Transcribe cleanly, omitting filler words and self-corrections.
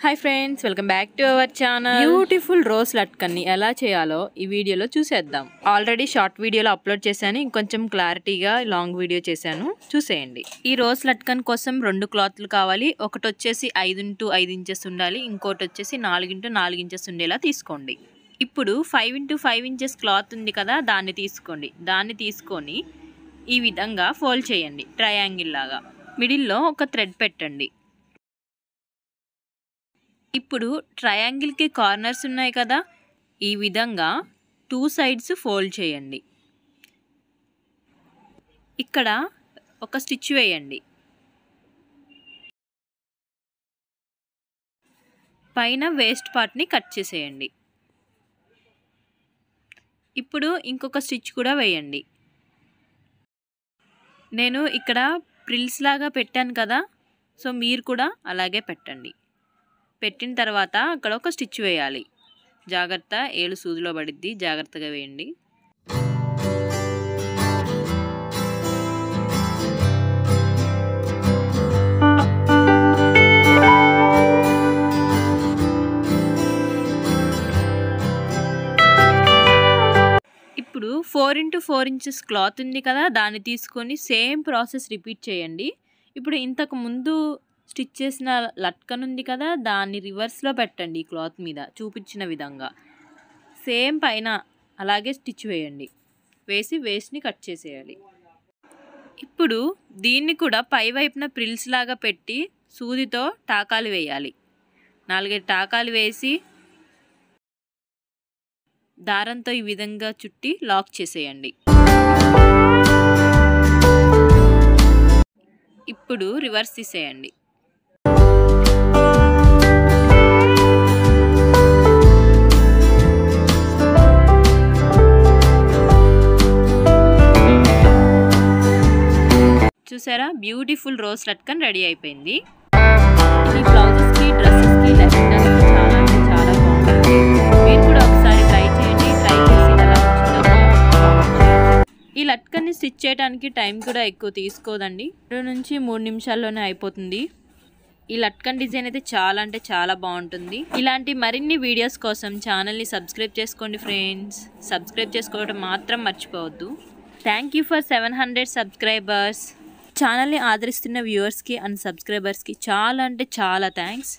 Hi friends, welcome back to our channel. Beautiful rose లట్కన్ని ఎలా చేయాలో ఈ వీడియోలో చూసేద్దాం. ఆల్రెడీ షార్ట్ వీడియోలో అప్లోడ్ చేశాను, ఇంకొంచెం క్లారిటీగా లాంగ్ వీడియో చేశాను, చూసేయండి. ఈ రోజ్ లట్కన్ కోసం 2 క్లాత్లు కావాలి. ఒకటి వచ్చేసి 5x5 ఇంచెస్ ఉండాలి, ఇంకోటి వచ్చేసి 4x4 ఇంచెస్ ఉండేలా తీసుకోండి. ఇప్పుడు 5x5 ఇంచెస్ క్లాత్ ఉంది కదా, దాన్ని తీసుకోండి. దాన్ని తీసుకొని ఈ విధంగా ఫోల్డ్ చేయండి, ట్రయాంగిల్ లాగా. మిడిల్లో ఒక థ్రెడ్ పెట్టండి. ఇప్పుడు ట్రయాంగిల్కి కార్నర్స్ ఉన్నాయి కదా, ఈ విధంగా 2 సైడ్స్ ఫోల్డ్ చేయండి. ఇక్కడ ఒక స్టిచ్ వేయండి. పైన వేస్ట్ పార్ట్ని కట్ చేసేయండి. ఇప్పుడు ఇంకొక స్టిచ్ కూడా వేయండి. నేను ఇక్కడ ప్రిల్స్ లాగా పెట్టాను కదా, సో మీరు కూడా అలాగే పెట్టండి. పెట్టిన తర్వాత అక్కడ ఒక స్టిచ్ వేయాలి. జాగ్రత్త, ఏలు సూదిలో పడిద్ది, జాగ్రత్తగా వేయండి. ఇప్పుడు 4x4 ఇంచెస్ క్లాత్ ఉంది కదా, దాన్ని తీసుకొని సేమ్ ప్రాసెస్ రిపీట్ చేయండి. ఇప్పుడు ఇంతకు ముందు స్టిచ్ చేసిన లట్కన్ ఉంది కదా, దాన్ని రివర్స్లో పెట్టండి. ఈ క్లాత్ మీద చూపించిన విధంగా సేమ్ పైన అలాగే స్టిచ్ వేయండి. వేసి వేస్ట్ని కట్ చేసేయాలి. ఇప్పుడు దీన్ని కూడా పై వైపున ప్రిల్స్ లాగా పెట్టి సూదితో టాకాలు వేయాలి. 4 టాకాలు వేసి దారంతో ఈ విధంగా చుట్టి లాక్ చేసేయండి. ఇప్పుడు రివర్స్ తీసేయండి. చూసారా, బ్యూటిఫుల్ రోజ్ లట్కన్ రెడీ అయిపోయింది. ఇది బ్లౌజెస్కి, డ్రెస్సెస్కి, లెహంగాస్కి చాలా అంటే చాలా బాగుంటుంది. మీరు కూడా ఒకసారి ట్రై చేయండి. ట్రై చేసి ఎలా వచ్చిందో. ఈ లట్కన్ని స్టిచ్ చేయడానికి టైం కూడా ఎక్కువ తీసుకోదండి, 2 నుంచి 3 నిమిషాల్లోనే అయిపోతుంది. ఈ లట్కన్ డిజైన్ అయితే చాలా అంటే చాలా బాగుంటుంది. ఇలాంటి మరిన్ని వీడియోస్ కోసం ఛానల్ని సబ్స్క్రైబ్ చేసుకోండి ఫ్రెండ్స్. సబ్స్క్రైబ్ చేసుకోవడం మాత్రం మర్చిపోవద్దు. Thank you for 700 subscribers. ఛానల్ని ఆదరిస్తున్న వ్యూవర్స్కి అండ్ సబ్స్క్రైబర్స్కి చాలా అంటే చాలా థ్యాంక్స్.